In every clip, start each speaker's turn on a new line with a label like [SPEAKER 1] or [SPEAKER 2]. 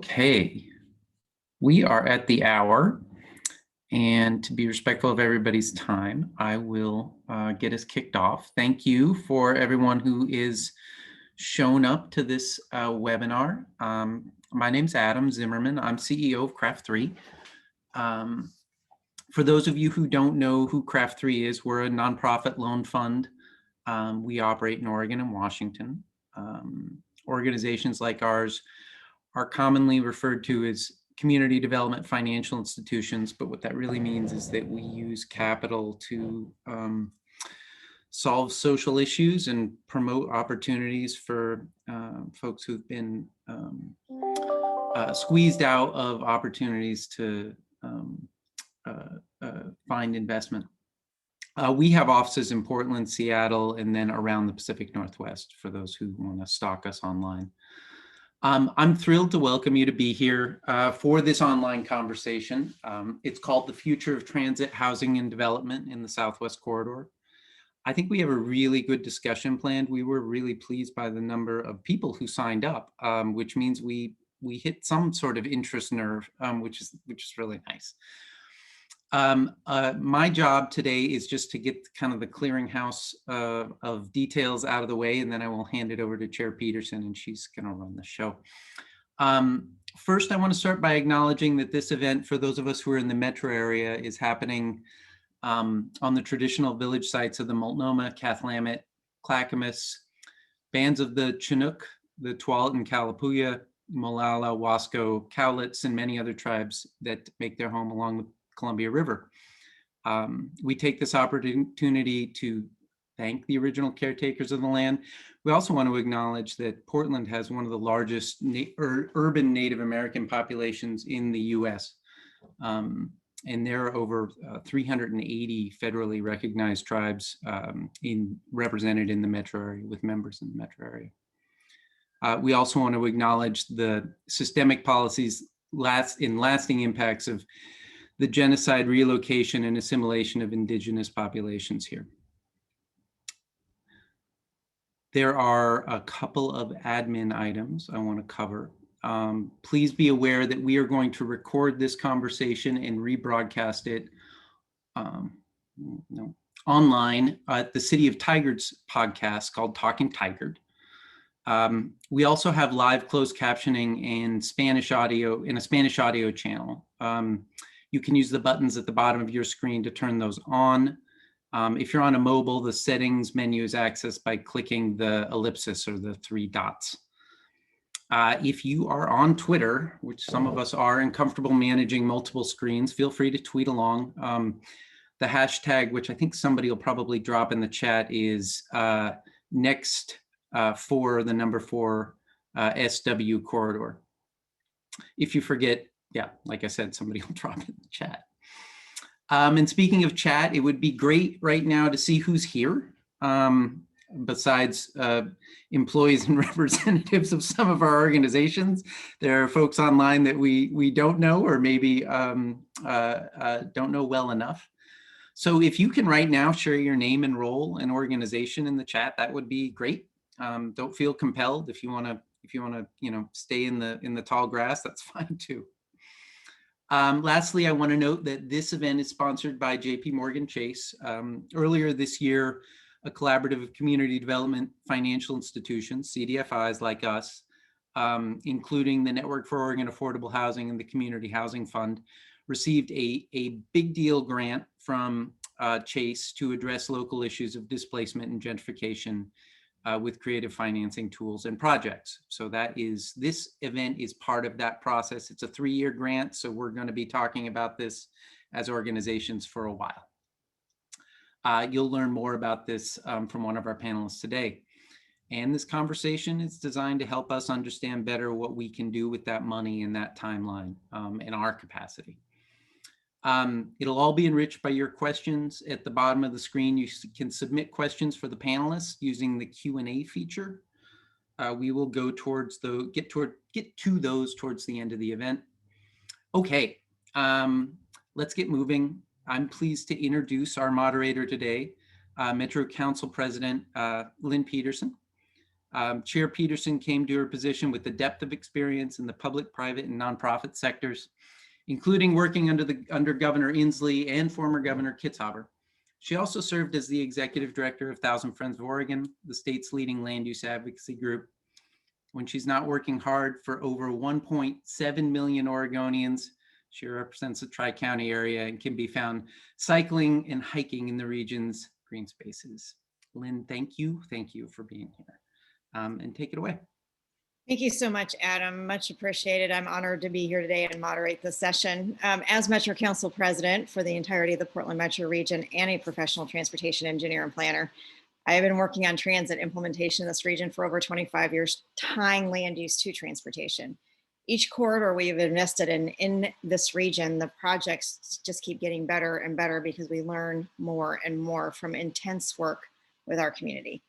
[SPEAKER 1] Okay, we are at the hour, and to be respectful of everybody's time, I will get us kicked off. Thank you for everyone who is shown up to this webinar. My name's Adam Zimmerman. I'm CEO of Craft3. For those of you who don't know who Craft3 is, we're a nonprofit loan fund. We operate in Oregon and Washington. Organizations like ours are commonly referred to as community development financial institutions, but what that really means is that we use capital to solve social issues and promote opportunities for folks who've been squeezed out of opportunities to find investment. We have offices in Portland, Seattle, and then around the Pacific Northwest for those who want to stalk us online. I'm thrilled to welcome you to be here for this online conversation. It's called The Future of Transit, Housing and Development in the Southwest Corridor. I think we have a really good discussion planned. We were really pleased by the number of people who signed up, which means we hit some sort of interest nerve, which is really nice. My job today is just to get kind of the clearinghouse of details out of the way, and then I will hand it over to Chair Peterson, and she's going to run the show. First, I want to start by acknowledging that this event, for those of us who are in the metro area, is happening on the traditional village sites of the Multnomah, Cathlamet, Clackamas, bands of the Chinook, the Tualatin, Kalapuya, Molalla, Wasco, Cowlitz, and many other tribes that make their home along the Columbia River. We take this opportunity to thank the original caretakers of the land. We also want to acknowledge that Portland has one of the largest urban Native American populations in the US. And there are over 380 federally recognized tribes represented in the metro area, with members in the metro area. We also want to acknowledge the systemic policies lasting impacts of the genocide, relocation, and assimilation of indigenous populations here. There are a couple of admin items I want to cover. Please be aware that we are going to record this conversation and rebroadcast it online at the City of Tigard's podcast called Talking Tigard. We also have live closed captioning and Spanish audio in a Spanish audio channel. You can use the buttons at the bottom of your screen to turn those on. If you're on a mobile, the settings menu is accessed by clicking the ellipsis or the 3 dots. If you are on Twitter, which some of us are, and comfortable managing multiple screens, feel free to tweet along. The hashtag, which I think somebody will probably drop in the chat, is next for the number 4 SW corridor. If you forget, yeah, like I said, somebody will drop it in the chat. And speaking of chat, it would be great right now to see who's here, besides employees and representatives of some of our organizations. There are folks online that we don't know, or maybe don't know well enough. So if you can right now share your name and role and organization in the chat, that would be great. Don't feel compelled. If you want to stay in the tall grass, that's fine too. Lastly, I want to note that this event is sponsored by JP Morgan Chase. Earlier this year, a collaborative of community development financial institutions, CDFIs like us, including the Network for Oregon Affordable Housing and the Community Housing Fund, received a big deal grant from Chase to address local issues of displacement and gentrification with creative financing tools and projects. So this event is part of that process. It's a 3-year grant, so we're going to be talking about this as organizations for a while. You'll learn more about this from one of our panelists today. And this conversation is designed to help us understand better what we can do with that money in that timeline in our capacity. It'll all be enriched by your questions. At the bottom of the screen, you can submit questions for the panelists using the Q&A feature. We will go towards get to those towards the end of the event. Okay, let's get moving. I'm pleased to introduce our moderator today, Metro Council President Lynn Peterson. Chair Peterson came to her position with the depth of experience in the public, private, and nonprofit sectors, including working under Governor Inslee and former Governor Kitzhaber. She also served as the executive director of Thousand Friends of Oregon, the state's leading land use advocacy group. When she's not working hard for over 1.7 million Oregonians, she represents the Tri-County area and can be found cycling and hiking in the region's green spaces. Lynn, thank you for being here. And take it away.
[SPEAKER 2] Thank you so much, Adam. Much appreciated. I'm honored to be here today and moderate this session. As Metro Council President for the entirety of the Portland Metro region and a professional transportation engineer and planner, I have been working on transit implementation in this region for over 25 years, tying land use to transportation. Each corridor we've invested in this region, the projects just keep getting better and better because we learn more and more from intense work with our community.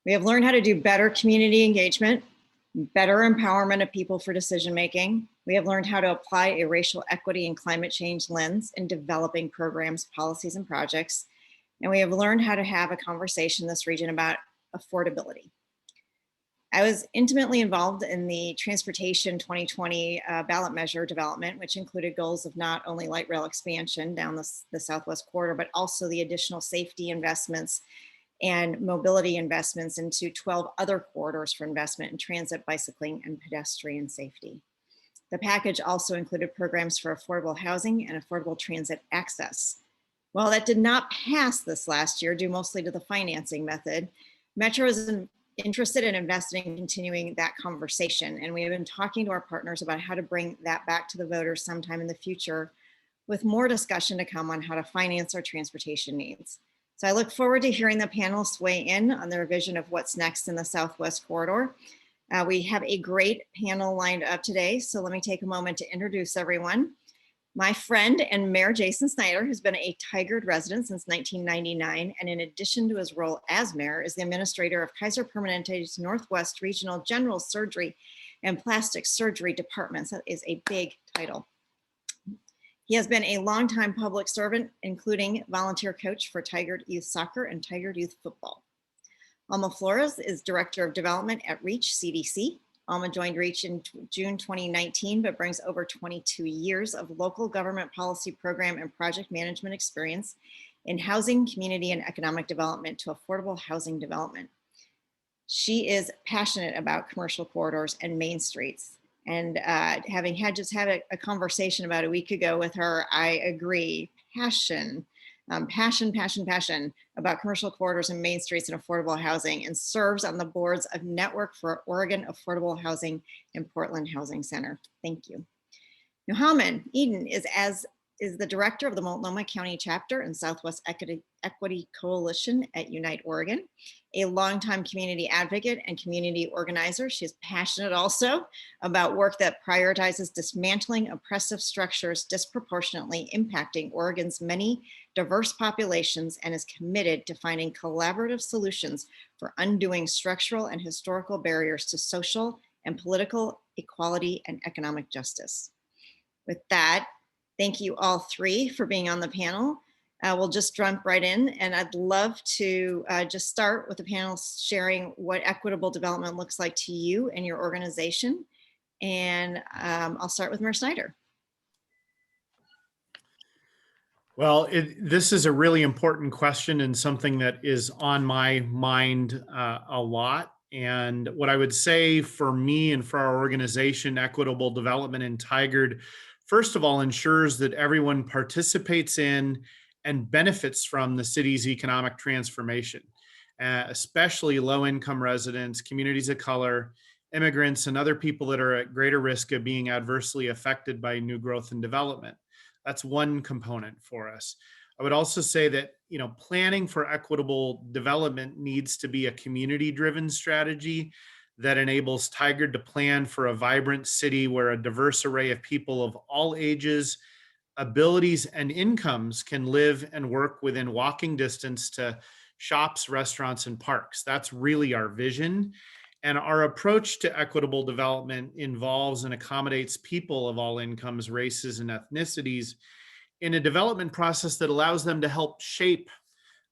[SPEAKER 2] We have learned how to do better community engagement, better empowerment of people for decision making. We have learned how to apply a racial equity and climate change lens in developing programs, policies, and projects. And we have learned how to have a conversation in this region about affordability. I was intimately involved in the Transportation 2020 ballot measure development, which included goals of not only light rail expansion down the Southwest corridor, but also the additional safety investments and mobility investments into 12 other corridors for investment in transit, bicycling, and pedestrian safety. The package also included programs for affordable housing and affordable transit access. While that did not pass this last year, due mostly to the financing method, Metro is interested in investing in continuing that conversation. And we have been talking to our partners about how to bring that back to the voters sometime in the future, with more discussion to come on how to finance our transportation needs. So I look forward to hearing the panelists weigh in on their vision of what's next in the Southwest corridor. We have a great panel lined up today, so let me take a moment to introduce everyone. My friend and Mayor Jason Snyder has been a Tigard resident since 1999, and in addition to his role as mayor, is the administrator of Kaiser Permanente's Northwest Regional General Surgery and Plastic Surgery Departments. That is a big title. He has been a longtime public servant, including volunteer coach for Tigard Youth Soccer and Tigard Youth Football. Alma Flores is Director of Development at REACH CDC. Alma joined REACH in June 2019, but brings over 22 years of local government policy program and project management experience in housing, community, and economic development to affordable housing development. She is passionate about commercial corridors and main streets. And having just had a conversation about a week ago with her, I agree, passion about commercial corridors and main streets and affordable housing, and serves on the boards of Network for Oregon Affordable Housing and Portland Housing Center. Thank you. Nohaman Eden is the director of the Multnomah County chapter and Southwest Equity Coalition at Unite Oregon, a longtime community advocate and community organizer. She is passionate also about work that prioritizes dismantling oppressive structures disproportionately impacting Oregon's many diverse populations, and is committed to finding collaborative solutions for undoing structural and historical barriers to social and political equality and economic justice. With that, thank you all three for being on the panel. We'll just jump right in, and I'd love to just start with the panel sharing what equitable development looks like to you and your organization. And I'll start with Mayor Snyder.
[SPEAKER 3] Well, this is a really important question and something that is on my mind a lot. And what I would say for me and for our organization, Equitable Development in Tigard, first of all, ensures that everyone participates in and benefits from the city's economic transformation, especially low-income residents, communities of color, immigrants, and other people that are at greater risk of being adversely affected by new growth and development. That's one component for us. I would also say that, planning for equitable development needs to be a community-driven strategy that enables Tigard to plan for a vibrant city where a diverse array of people of all ages, abilities, and incomes can live and work within walking distance to shops, restaurants, and parks. That's really our vision. And our approach to equitable development involves and accommodates people of all incomes, races, and ethnicities in a development process that allows them to help shape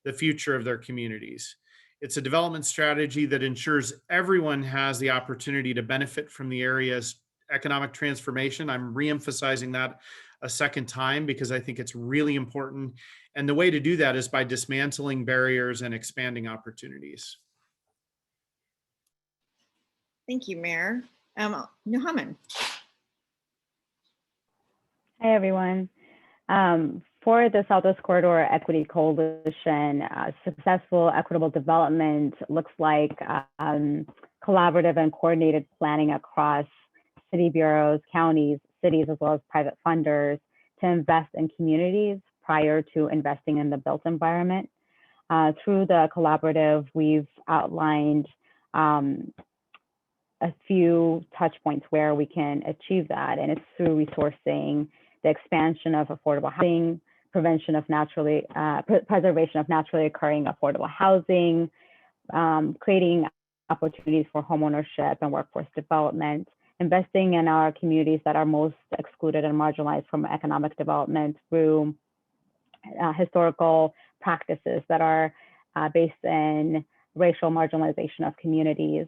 [SPEAKER 3] the future of their communities. It's a development strategy that ensures everyone has the opportunity to benefit from the area's economic transformation. I'm reemphasizing that a second time because I think it's really important. And the way to do that is by dismantling barriers and expanding opportunities.
[SPEAKER 2] Thank you, Mayor. Nuhaman.
[SPEAKER 4] Hi, everyone. For the Southwest Corridor Equity Coalition, successful equitable development looks like collaborative and coordinated planning across city bureaus, counties, cities, as well as private funders to invest in communities prior to investing in the built environment. Through the collaborative, we've outlined a few touch points where we can achieve that, and it's through resourcing, the expansion of affordable housing, preservation of naturally occurring affordable housing, creating opportunities for homeownership and workforce development, investing in our communities that are most excluded and marginalized from economic development through historical practices that are based in racial marginalization of communities,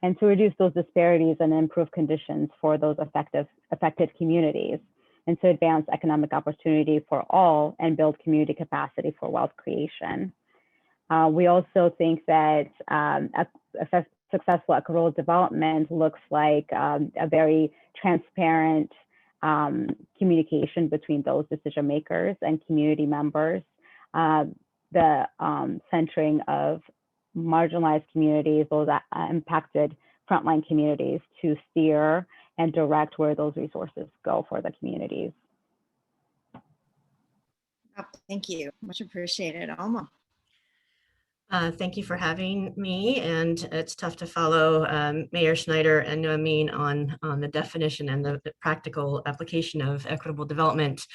[SPEAKER 4] and to reduce those disparities and improve conditions for those affected communities, and to advance economic opportunity for all and build community capacity for wealth creation. We also think that successful equitable development looks like a very transparent communication between those decision makers and community members, the centering of marginalized communities, those impacted frontline communities, to steer and direct where those resources go for the communities.
[SPEAKER 2] Thank you, much appreciated. Alma.
[SPEAKER 5] Thank you for having me, and it's tough to follow Mayor Schneider and Noameen on the definition and the practical application of equitable development.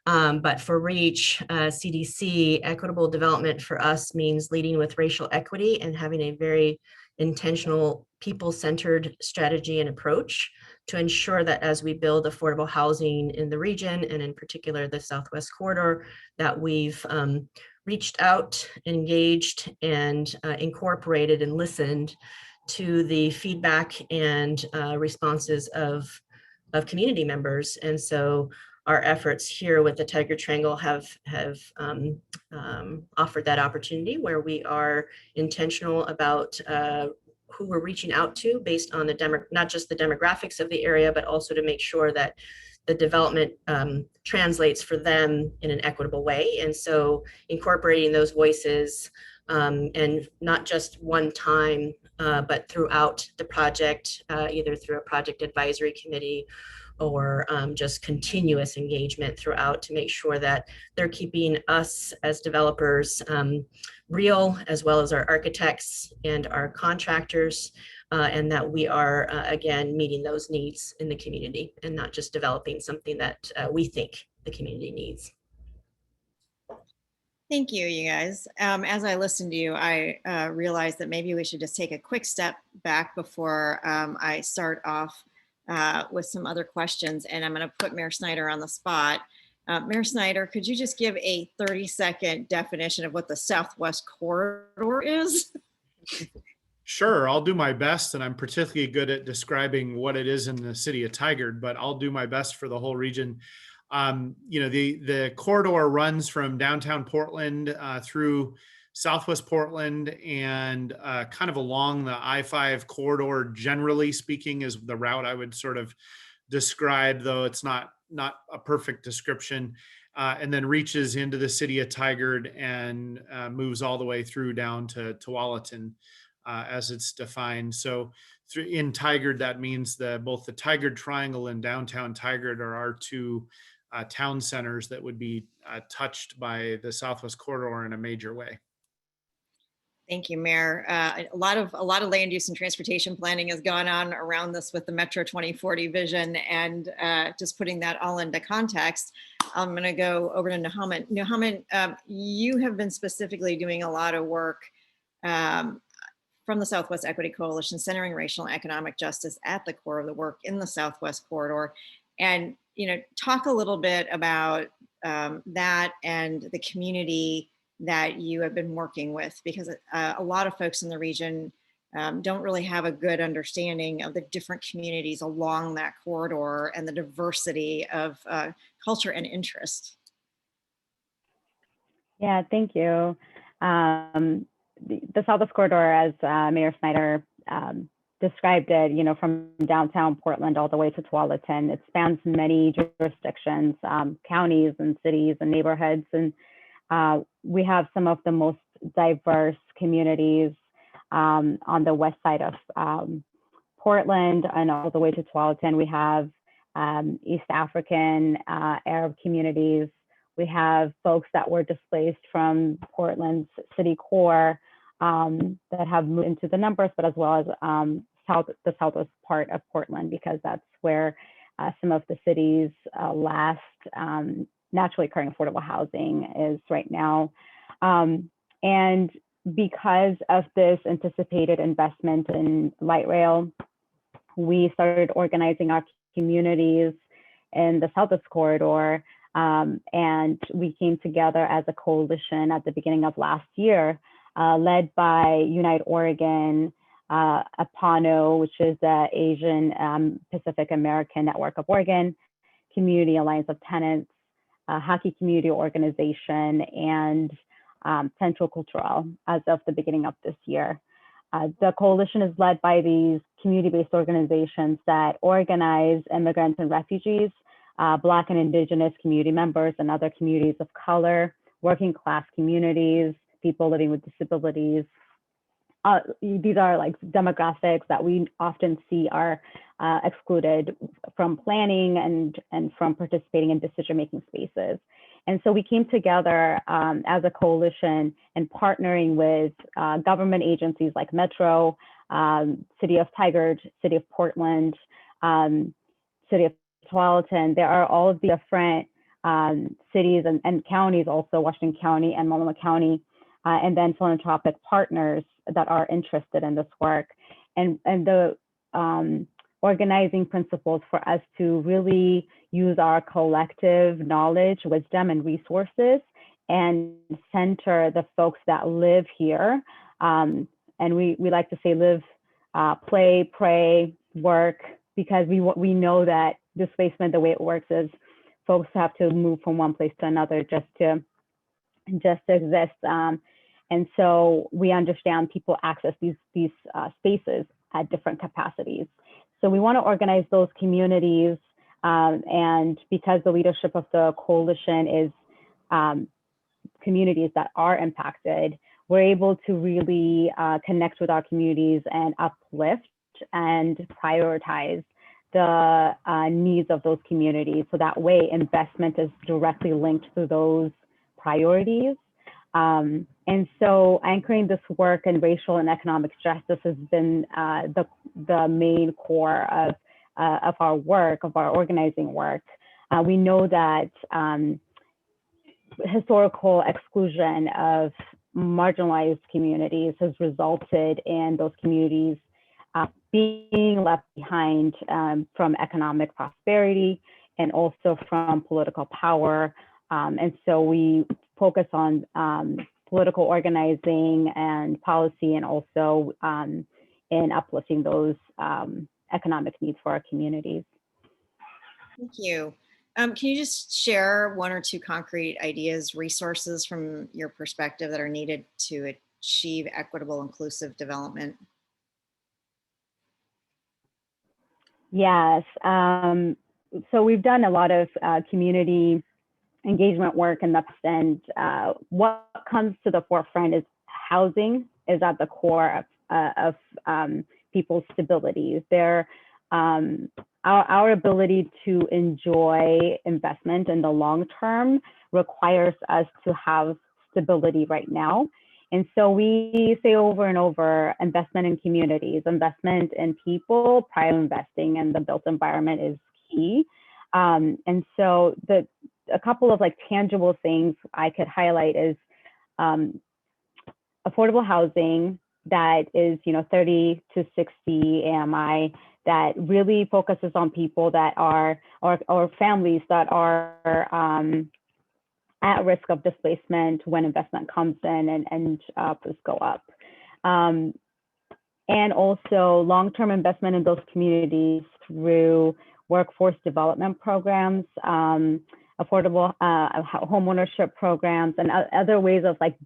[SPEAKER 5] But for REACH, CDC, equitable development for us means leading with racial equity and having a very intentional, people-centered strategy and approach to ensure that as we build affordable housing in the region, and in particular the Southwest Corridor, that we've reached out, engaged, and incorporated and listened to the feedback and responses of community members. And so our efforts here with the Tiger Triangle have offered that opportunity where we are intentional about who we're reaching out to based on not just the demographics of the area, but also to make sure that the development translates for them in an equitable way. And so incorporating those voices and not just one time, but throughout the project, either through a project advisory committee or just continuous engagement throughout, to make sure that they're keeping us as developers real, as well as our architects and our contractors, and that we are, again, meeting those needs in the community and not just developing something that we think the community needs.
[SPEAKER 2] Thank you, you guys. As I listened to you, I realized that maybe we should just take a quick step back before I start off with some other questions, and I'm going to put Mayor Schneider on the spot. Mayor Schneider, could you just give a 30-second definition of what the Southwest Corridor is?
[SPEAKER 3] Sure, I'll do my best, and I'm particularly good at describing what it is in the city of Tigard, but I'll do my best for the whole region. The corridor runs from downtown Portland through Southwest Portland and kind of along the I-5 corridor, generally speaking, is the route I would sort of describe, though it's not a perfect description, and then reaches into the city of Tigard and moves all the way through down to Tualatin as it's defined. So in Tigard, that means that both the Tigard Triangle and downtown Tigard are our two town centers that would be touched by the Southwest Corridor in a major way.
[SPEAKER 2] Thank you, Mayor. A lot of land use and transportation planning has gone on around this with the Metro 2040 vision, and just putting that all into context, I'm going to go over to Nuhaman. Nuhaman, you have been specifically doing a lot of work from the Southwest Equity Coalition, centering racial and economic justice at the core of the work in the Southwest Corridor, and talk a little bit about that and the community that you have been working with, because a lot of folks in the region don't really have a good understanding of the different communities along that corridor and the diversity of culture and interest.
[SPEAKER 4] Yeah, thank you. The Southwest Corridor, as Mayor Snyder described it, from downtown Portland all the way to Tualatin, it spans many jurisdictions, counties and cities and neighborhoods. And we have some of the most diverse communities on the west side of Portland and all the way to Tualatin. We have East African, Arab communities. We have folks that were displaced from Portland's city core that have moved into the numbers, but as well as the southwest part of Portland, because that's where some of the city's last naturally occurring affordable housing is right now. And because of this anticipated investment in light rail, we started organizing our communities in the Southwest Corridor. And we came together as a coalition at the beginning of last year, led by Unite Oregon, APANO, which is the Asian Pacific American Network of Oregon, Community Alliance of Tenants, Hockey Community Organization, and Central Cultural as of the beginning of this year. The coalition is led by these community-based organizations that organize immigrants and refugees, Black and Indigenous community members and other communities of color, working class communities, people living with disabilities. These are like demographics that we often see are excluded from planning and from participating in decision-making spaces. And so we came together as a coalition and partnering with government agencies like Metro, City of Tigard, City of Portland, City of Tualatin. There are all of the different cities and counties, also Washington County and Multnomah County, and then philanthropic partners that are interested in this work. And the organizing principles for us to really use our collective knowledge, wisdom, and resources and center the folks that live here. And we like to say live, play, pray, work, because we know that displacement, the way it works is folks have to move from one place to another just to exist. And so we understand people access these spaces at different capacities. So we want to organize those communities, and because the leadership of the coalition is communities that are impacted, we're able to really connect with our communities and uplift and prioritize the needs of those communities. So that way investment is directly linked to those priorities. And so anchoring this work in racial and economic justice has been the main core of our work, of our organizing work. We know that historical exclusion of marginalized communities has resulted in those communities being left behind from economic prosperity and also from political power. And so we focus on political organizing and policy, and also in uplifting those economic needs for our communities.
[SPEAKER 2] Thank you. Can you just share one or two concrete ideas, resources from your perspective that are needed to achieve equitable, inclusive development?
[SPEAKER 4] Yes. So we've done a lot of community engagement work in the past, and what comes to the forefront is housing is at the core of people's stability. Our ability to enjoy investment in the long term requires us to have stability right now. And so we say over and over, investment in communities, investment in people, prior investing in the built environment is key. And so a couple of like tangible things I could highlight is affordable housing that is 30 to 60 AMI, that really focuses on people that are, or families that are at risk of displacement when investment comes in and prices go up. And also long-term investment in those communities through workforce development programs, affordable homeownership programs, and other ways of like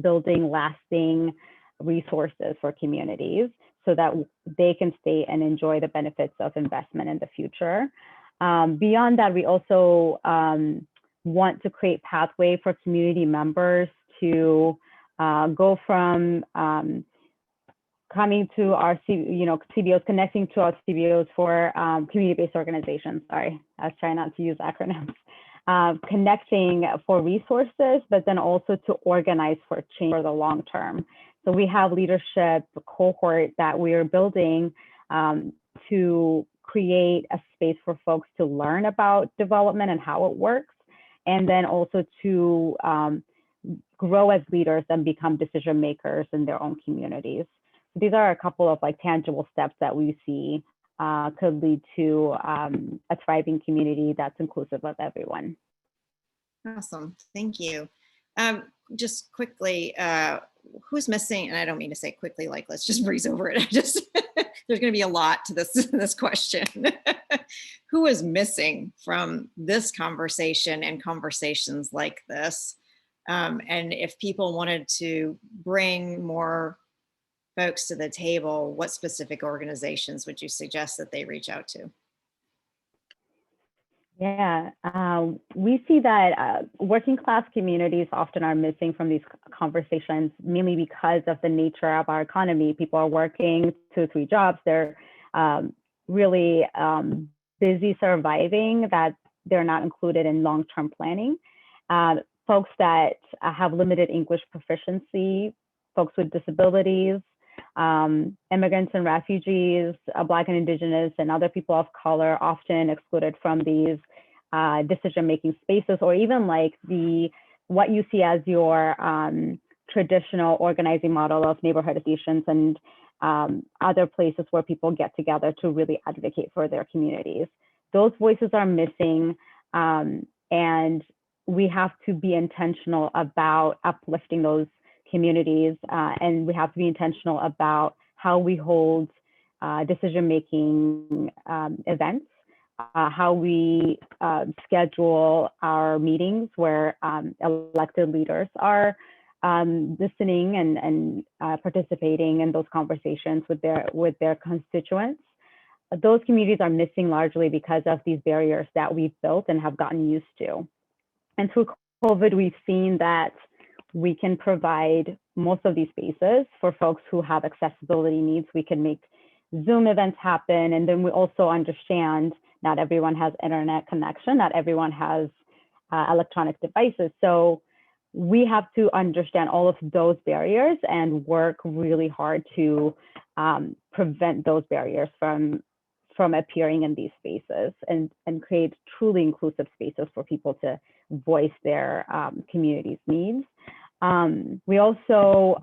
[SPEAKER 4] building lasting resources for communities so that they can stay and enjoy the benefits of investment in the future. Beyond that, we also want to create pathway for community members to go from coming to our CBOs, connecting to our CBOs for community-based organizations. Sorry, I was trying not to use acronyms. Connecting for resources, but then also to organize for change for the long term. So we have leadership cohort that we are building to create a space for folks to learn about development and how it works, and then also to grow as leaders and become decision makers in their own communities. So these are a couple of like tangible steps that we see could lead to a thriving community that's inclusive of everyone.
[SPEAKER 2] Awesome, thank you. Just quickly, who's missing? And I don't mean to say quickly, like let's just breeze over it. Just there's going to be a lot to this question. Who is missing from this conversation and conversations like this? And if people wanted to bring more folks to the table, what specific organizations would you suggest that they reach out to?
[SPEAKER 4] Yeah, we see that working class communities often are missing from these conversations, mainly because of the nature of our economy. People are working 2 or 3 jobs. They're really busy surviving, that they're not included in long-term planning. Folks that have limited English proficiency, folks with disabilities, immigrants and refugees, Black and Indigenous and other people of color often excluded from these decision-making spaces, or even like what you see as your traditional organizing model of neighborhood associations and other places where people get together to really advocate for their communities. Those voices are missing, and we have to be intentional about uplifting those communities, and we have to be intentional about how we hold decision-making events, how we schedule our meetings where elected leaders are listening and participating in those conversations with their constituents. Those communities are missing largely because of these barriers that we've built and have gotten used to. And through COVID, we've seen that we can provide most of these spaces for folks who have accessibility needs. We can make Zoom events happen. And then we also understand not everyone has internet connection, not everyone has electronic devices. So we have to understand all of those barriers and work really hard to prevent those barriers from appearing in these spaces and create truly inclusive spaces for people to voice their community's needs. We also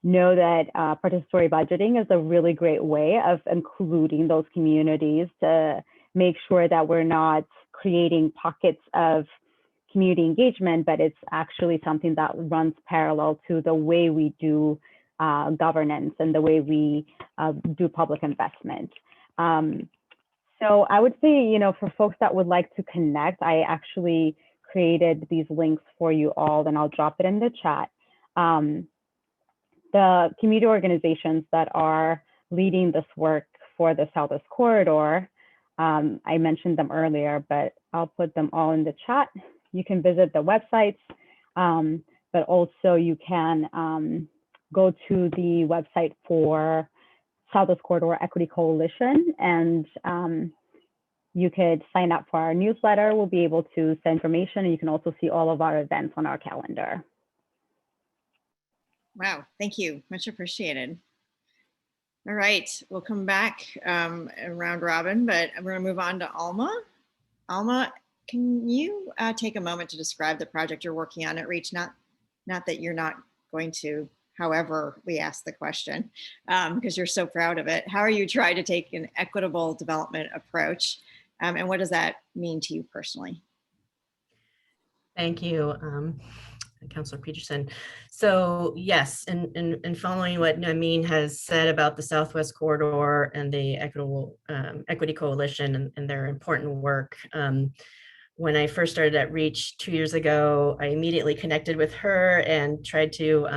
[SPEAKER 4] know that participatory budgeting is a really great way of including those communities to make sure that we're not creating pockets of community engagement, but it's actually something that runs parallel to the way we do governance and the way we do public investment. So I would say, for folks that would like to connect, I actually created these links for you all, and I'll drop it in the chat. The community organizations that are leading this work for the Southwest Corridor, I mentioned them earlier, but I'll put them all in the chat. You can visit the websites, but also you can go to the website for Southwest Corridor Equity Coalition, and you could sign up for our newsletter. We'll be able to send information, and you can also see all of our events on our calendar.
[SPEAKER 2] Wow, thank you, much appreciated. All right, we'll come back round robin, but we're gonna move on to Alma. Alma, can you take a moment to describe the project you're working on at Reach? Not that you're not going to, however we ask the question, because you're so proud of it. How are you trying to take an equitable development approach? And what does that mean to you personally?
[SPEAKER 5] Thank you, Councilor Peterson. So yes, and following what Namin has said about the Southwest Corridor and the Equity Coalition and their important work, when I first started at REACH 2 years ago, I immediately connected with her and tried to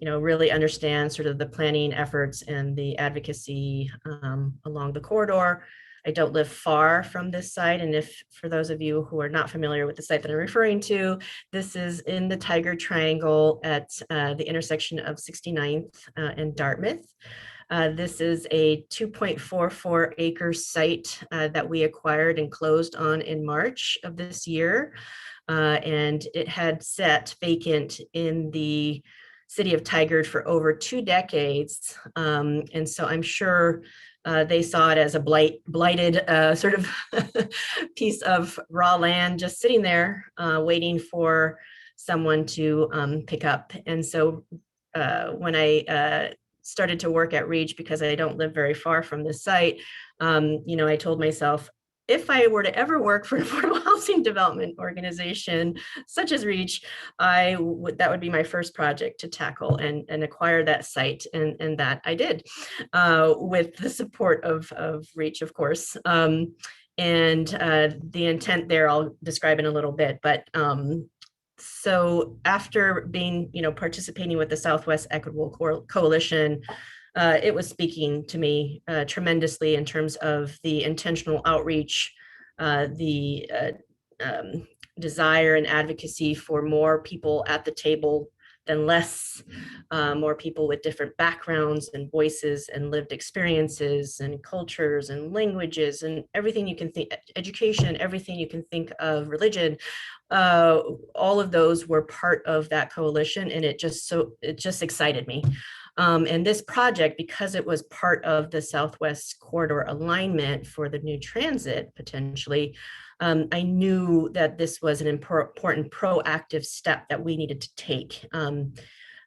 [SPEAKER 5] really understand sort of the planning efforts and the advocacy along the corridor. I don't live far from this site. And if for those of you who are not familiar with the site that I'm referring to, this is in the Tiger Triangle at the intersection of 69th and Dartmouth. This is a 2.44 acre site that we acquired and closed on in March of this year. And it had sat vacant in the city of Tigard for over 2 decades. And so I'm sure they saw it as a blighted sort of piece of raw land just sitting there waiting for someone to pick up. And so when I started to work at REACH, because I don't live very far from this site, I told myself, if I were to ever work for an affordable housing development organization such as REACH, that would be my first project to tackle and acquire that site, and that I did with the support of REACH, of course. And the intent there, I'll describe in a little bit, but so after being, participating with the Southwest Equitable Coalition, it was speaking to me tremendously in terms of the intentional outreach, the desire and advocacy for more people at the table than less, more people with different backgrounds and voices and lived experiences and cultures and languages and everything you can think, education, everything you can think of, religion. All of those were part of that coalition, and it just excited me. And this project, because it was part of the Southwest Corridor alignment for the new transit, potentially, I knew that this was an important proactive step that we needed to take.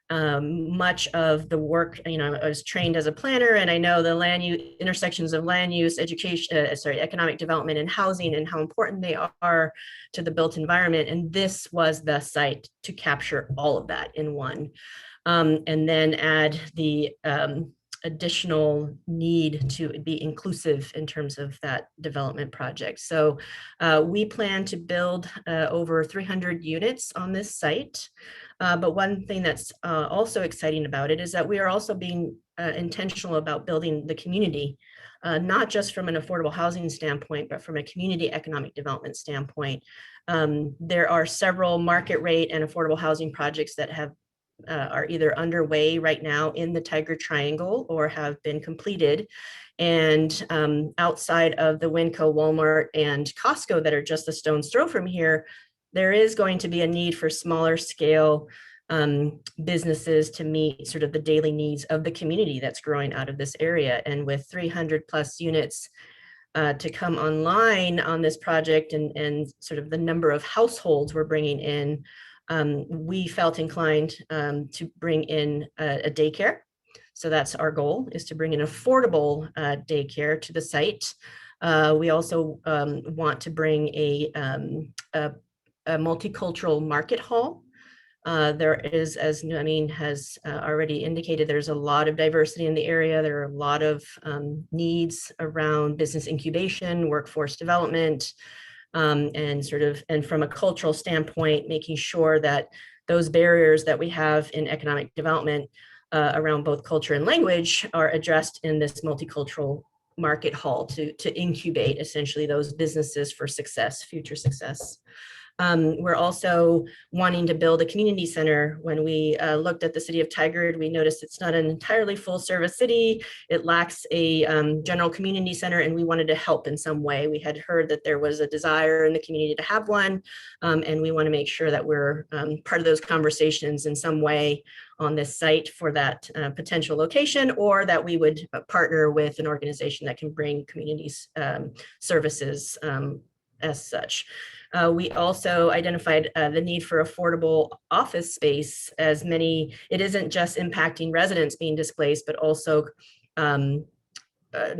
[SPEAKER 5] Much of the work, I was trained as a planner, and I know the intersections of land use, education, economic development and housing, and how important they are to the built environment. And this was the site to capture all of that in one. And then add the additional need to be inclusive in terms of that development project. So we plan to build over 300 units on this site. But one thing that's also exciting about it is that we are also being intentional about building the community, not just from an affordable housing standpoint, but from a community economic development standpoint. There are several market rate and affordable housing projects that are either underway right now in the Tiger Triangle or have been completed. And outside of the Winco, Walmart, and Costco that are just a stone's throw from here, there is going to be a need for smaller scale businesses to meet sort of the daily needs of the community that's growing out of this area. And with 300 plus units to come online on this project and sort of the number of households we're bringing in, we felt inclined to bring in a daycare. So that's our goal, is to bring an affordable daycare to the site. We also want to bring a multicultural market hall. There is, as Namin has already indicated, there's a lot of diversity in the area. There are a lot of needs around business incubation, workforce development, and from a cultural standpoint, making sure that those barriers that we have in economic development around both culture and language are addressed in this multicultural market hall to incubate essentially those businesses for success, future success. We're also wanting to build a community center. When we looked at the city of Tigard, we noticed it's not an entirely full service city. It lacks a general community center, and we wanted to help in some way. We had heard that there was a desire in the community to have one, and we want to make sure that we're part of those conversations in some way on this site for that potential location, or that we would partner with an organization that can bring communities services as such. We also identified the need for affordable office space, as it isn't just impacting residents being displaced, but also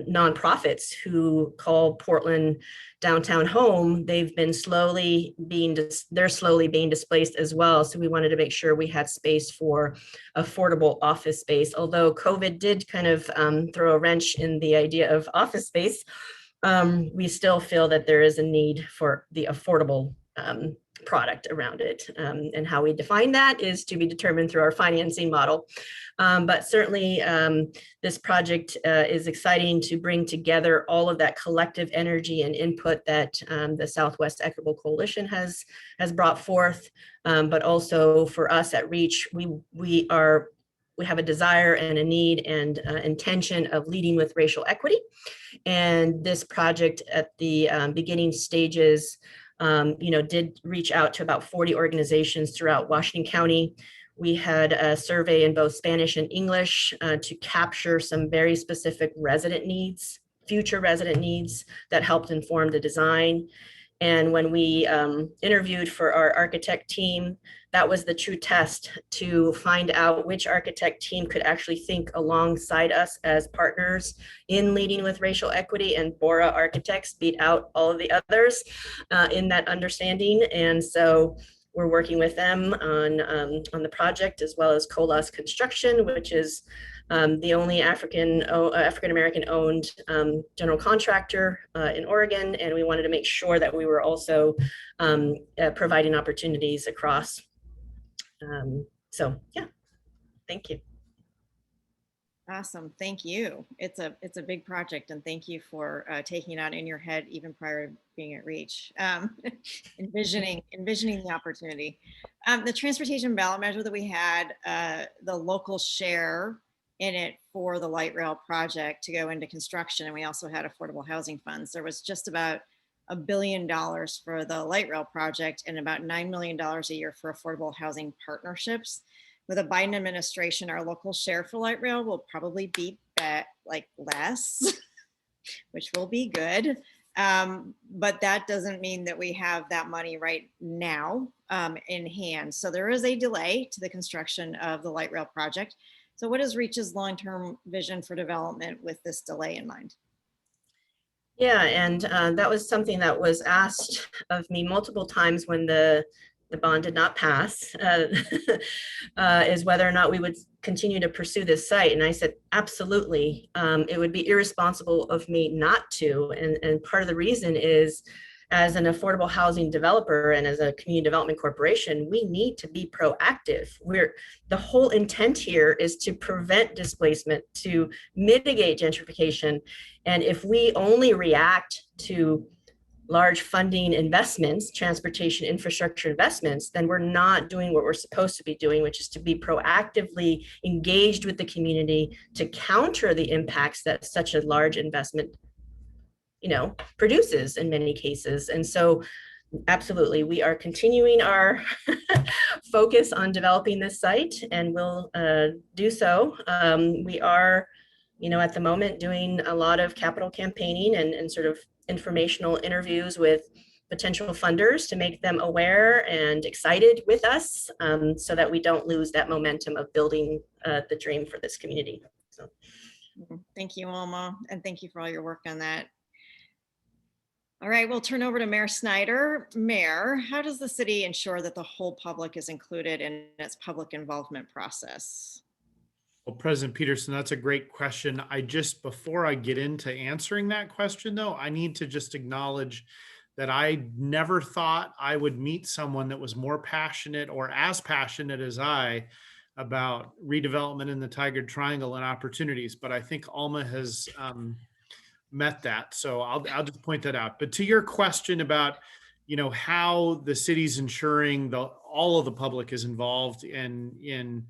[SPEAKER 5] nonprofits who call Portland downtown home, they're slowly being displaced as well. So we wanted to make sure we had space for affordable office space. Although COVID did kind of throw a wrench in the idea of office space, we still feel that there is a need for the affordable product around it. And how we define that is to be determined through our financing model. But certainly this project is exciting to bring together all of that collective energy and input that the Southwest Equitable Coalition has brought forth. But also for us at REACH, we have a desire and a need and intention of leading with racial equity. And this project at the beginning stages did reach out to about 40 organizations throughout Washington County. We had a survey in both Spanish and English to capture some very specific resident needs, future resident needs that helped inform the design. And when we interviewed for our architect team, that was the true test to find out which architect team could actually think alongside us as partners in leading with racial equity, and Bora Architects beat out all of the others in that understanding. And so we're working with them on the project, as well as Colas Construction, which is the only African-American owned general contractor in Oregon. And we wanted to make sure that we were also providing opportunities across. So yeah, thank you.
[SPEAKER 2] Awesome, thank you. It's a big project, and thank you for taking it out in your head even prior to being at REACH, envisioning the opportunity. The transportation ballot measure that we had, the local share in it for the light rail project to go into construction, and we also had affordable housing funds. There was just about $1 billion for the light rail project and about $9 million a year for affordable housing partnerships. With a Biden administration, our local share for light rail will probably be like less, which will be good. But that doesn't mean that we have that money right now in hand. So there is a delay to the construction of the light rail project. So what is REACH's long-term vision for development with this delay in mind?
[SPEAKER 5] Yeah, and that was something that was asked of me multiple times when the bond did not pass, is whether or not we would continue to pursue this site. And I said, absolutely. It would be irresponsible of me not to. And part of the reason is, as an affordable housing developer and as a community development corporation, we need to be proactive. The whole intent here is to prevent displacement, to mitigate gentrification. And if we only react to large funding investments, transportation infrastructure investments, then we're not doing what we're supposed to be doing, which is to be proactively engaged with the community to counter the impacts that such a large investment, produces in many cases. And so absolutely, we are continuing our focus on developing this site, and we'll do so. We are, at the moment doing a lot of capital campaigning and sort of informational interviews with potential funders to make them aware and excited with us, so that we don't lose that momentum of building the dream for this community. So,
[SPEAKER 2] thank you, Alma, and thank you for all your work on that. All right, we'll turn over to Mayor Snyder. Mayor, how does the city ensure that the whole public is included in its public involvement process?
[SPEAKER 3] Well, President Peterson, that's a great question. Before I get into answering that question, though, I need to just acknowledge that I never thought I would meet someone that was more passionate or as passionate as I about redevelopment in the Tigard Triangle and opportunities. But I think Alma has met that. So I'll just point that out. But to your question about, how the city's ensuring all of the public is involved in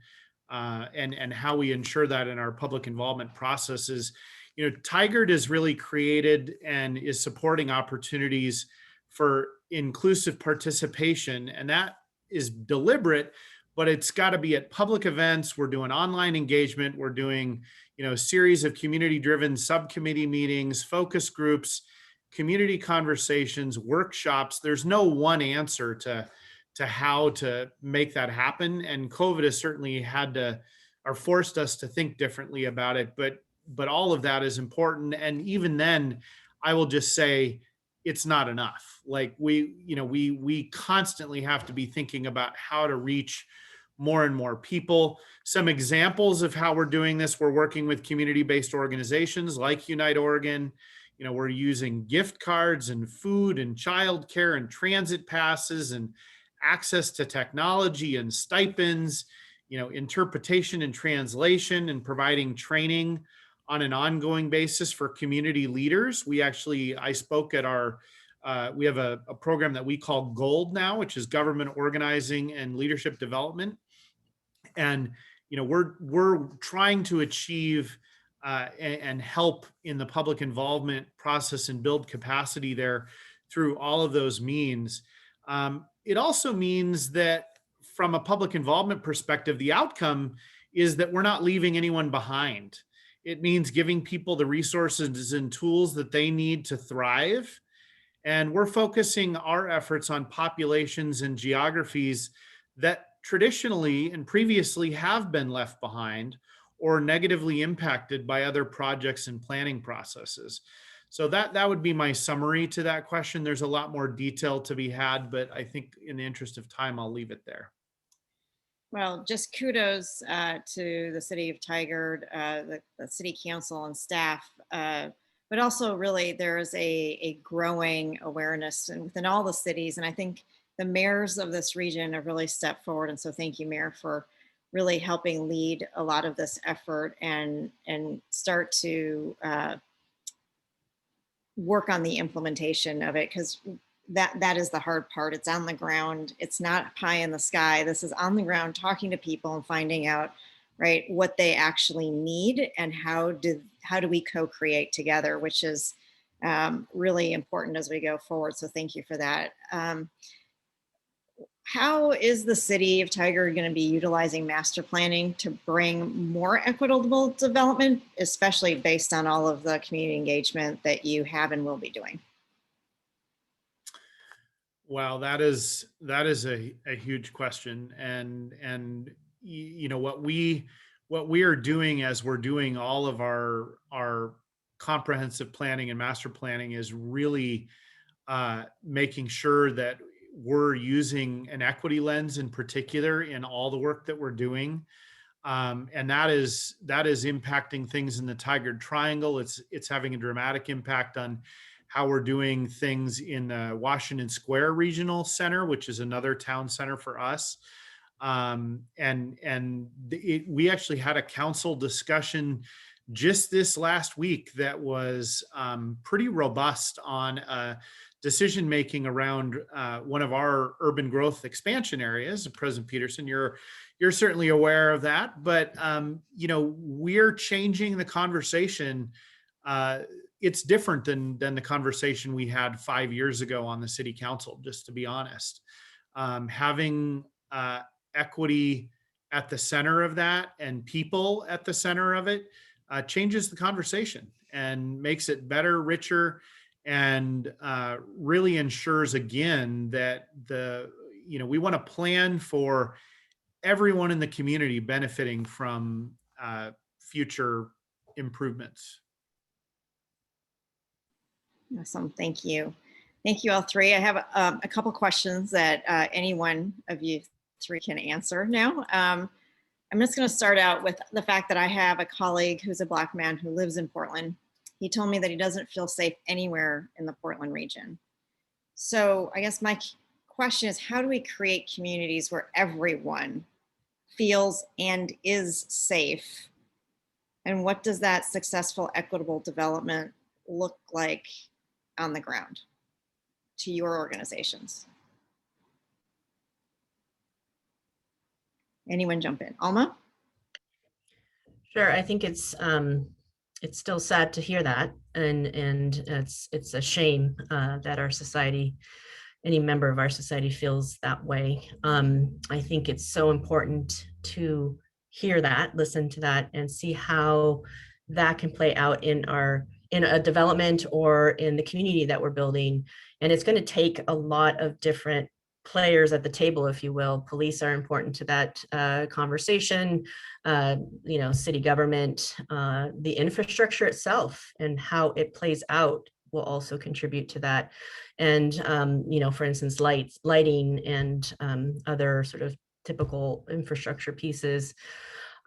[SPEAKER 3] and how we ensure that in our public involvement processes. Tigard is really created and is supporting opportunities for inclusive participation, and that is deliberate, but it's got to be at public events. We're doing online engagement. We're doing, a series of community-driven subcommittee meetings, focus groups, community conversations, workshops. There's no one answer to how to make that happen. And COVID has certainly forced us to think differently about it. But all of that is important. And even then, I will just say it's not enough. Like we constantly have to be thinking about how to reach more and more people. Some examples of how we're doing this: we're working with community-based organizations like Unite Oregon. We're using gift cards and food and childcare and transit passes and access to technology and stipends, interpretation and translation, and providing training on an ongoing basis for community leaders. I spoke at we have a program that we call GOLD now, which is Government Organizing and Leadership Development. And, we're trying to achieve and help in the public involvement process and build capacity there through all of those means. It also means that from a public involvement perspective, the outcome is that we're not leaving anyone behind. It means giving people the resources and tools that they need to thrive. And we're focusing our efforts on populations and geographies that traditionally and previously have been left behind or negatively impacted by other projects and planning processes. So that would be my summary to that question. There's a lot more detail to be had, but I think in the interest of time, I'll leave it there.
[SPEAKER 2] Well, just kudos to the city of Tigard, the city council and staff, but also really there's a growing awareness within all the cities. And I think the mayors of this region have really stepped forward. And so thank you, Mayor, for really helping lead a lot of this effort and start to work on the implementation of it, because that is the hard part. It's on the ground. It's not pie in the sky. This is on the ground, talking to people and finding out, right, what they actually need and how do we co-create together, which is really important as we go forward. So thank you for that. How is the city of Tigard going to be utilizing master planning to bring more equitable development, especially based on all of the community engagement that you have and will be doing?
[SPEAKER 3] Wow, that is a huge question, and what we are doing as we're doing all of our comprehensive planning and master planning is really making sure that we're using an equity lens in particular in all the work that we're doing, and that is impacting things in the Tigard Triangle. It's having a dramatic impact on how we're doing things in the Washington Square Regional Center, which is another town center for us. We actually had a council discussion just this last week that was pretty robust on decision-making around one of our urban growth expansion areas. President Peterson, you're certainly aware of that, but we're changing the conversation. It's different than the conversation we had 5 years ago on the city council, just to be honest. Having equity at the center of that and people at the center of it changes the conversation and makes it better, richer, and really ensures, again, that we want to plan for everyone in the community benefiting from future improvements.
[SPEAKER 2] Awesome. Thank you. Thank you all three. I have a couple questions that any one of you three can answer now. I'm just going to start out with the fact that I have a colleague who's a Black man who lives in Portland. He told me that he doesn't feel safe anywhere in the Portland region. So I guess my question is, how do we create communities where everyone feels and is safe? And what does that successful equitable development look like on the ground to your organizations? Anyone jump in? Alma?
[SPEAKER 5] Sure. I think it's still sad to hear that, and it's a shame that our society, any member of our society, feels that way. I think it's so important to hear that, listen to that, and see how that can play out in a development or in the community that we're building. And it's going to take a lot of different players at the table, if you will. Police are important to that conversation, city government, the infrastructure itself and how it plays out will also contribute to that. And, for instance, lighting and other sort of typical infrastructure pieces.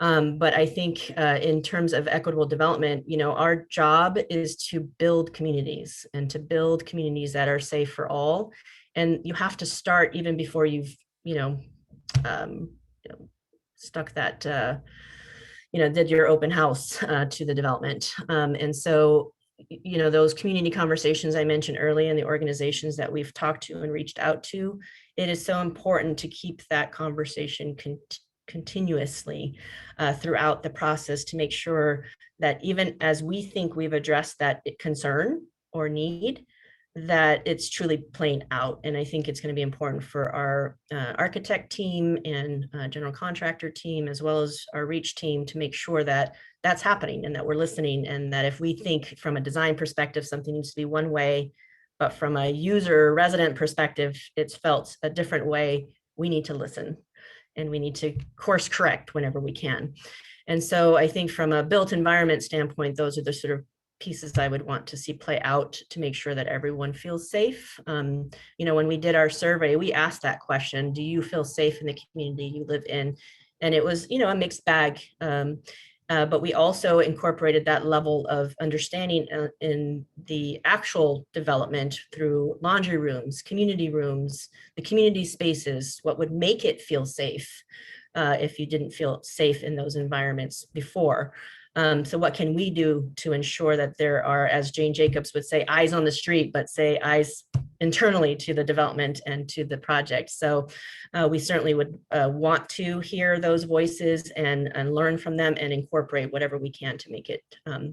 [SPEAKER 5] But I think in terms of equitable development, our job is to build communities and to build communities that are safe for all. And you have to start even before you've, stuck that, did your open house to the development. And so, those community conversations I mentioned earlier and the organizations that we've talked to and reached out to, it is so important to keep that conversation continuously throughout the process to make sure that even as we think we've addressed that concern or need, that it's truly playing out. And I think it's going to be important for our architect team and general contractor team, as well as our reach team, to make sure that that's happening and that we're listening. And that if we think from a design perspective, something needs to be one way, but from a user resident perspective, it's felt a different way, we need to listen and we need to course correct whenever we can. And so I think from a built environment standpoint, those are the sort of pieces I would want to see play out to make sure that everyone feels safe. When we did our survey, we asked that question, do you feel safe in the community you live in? And it was, a mixed bag. But we also incorporated that level of understanding in the actual development through laundry rooms, community rooms, the community spaces, what would make it feel safe if you didn't feel safe in those environments before. So what can we do to ensure that there are, as Jane Jacobs would say, eyes on the street, but say eyes internally to the development and to the project. So we certainly would want to hear those voices and learn from them and incorporate whatever we can to make it